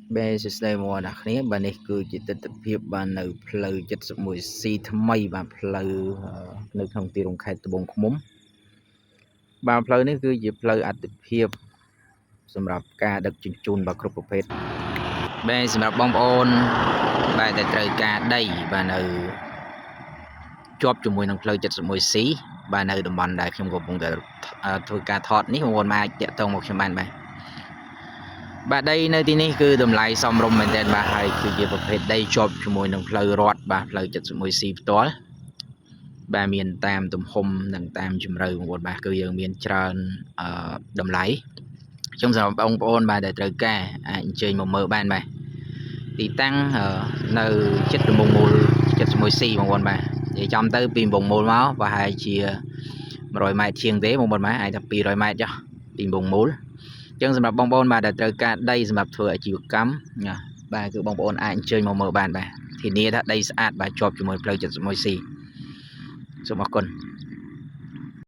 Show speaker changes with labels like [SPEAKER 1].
[SPEAKER 1] Bè sẽ đây mùa đặc này bà này cứ chỉ tự tập hiệp bà nấu phơi chất sự mùi xì thâm mây bà phơi nơi không tiêu đồng khai từ bông khmúng bà phơi này cứ chỉ phơi ăn tập hiệp សម្រាប់ការដឹកជញ្ជូនរបស់គ្រប់ប្រភេទបែរសម្រាប់បងប្អូនបែរតែត្រូវការដីបាទនៅជាប់ជាមួយនឹងផ្លូវ 71C បាទនៅតំបន់ដែលខ្ញុំកំពុងតែធ្វើការថតនេះបងប្អូនអាចតាក់ទងមកខ្ញុំបានបាទដីនៅទីនេះគឺតម្លៃសមរម្យមែនទែនបាទហើយគឺជាប្រភេទដីជាប់ជាមួយនឹងផ្លូវរដ្ឋបាទផ្លូវ 71C ផ្ទាល់បាទមានតាមទំហំនិងតាមជម្រៅបងប្អូនបាទគឺយើងមានច្រើនតម្លៃខ្ញុំសម្រាប់បងប្អូនបាទដែលត្រូវការអាចអញ្ជើញមកមើលបានបាទទីតាំងនៅជិតដំបងមូល 71C បងប្អូនបាទនិយាយចំទៅពីដំបងមូលមកប្រហែលជា100 ម៉ែត្រជាងទេបងប្អូនបាទអាចថា200 ម៉ែត្រចុះពីដំបងមូលអញ្ចឹងសម្រាប់បងប្អូនបាទដែលត្រូវការដីសម្រាប់ធ្វើអាជីវកម្មបាទគឺបងប្អូនអាចអញ្ជើញមកមើលបានបាទធានាថាដីស្អាតបាទជាប់ជាមួយផ្លូវ 71C សូមអរគុណ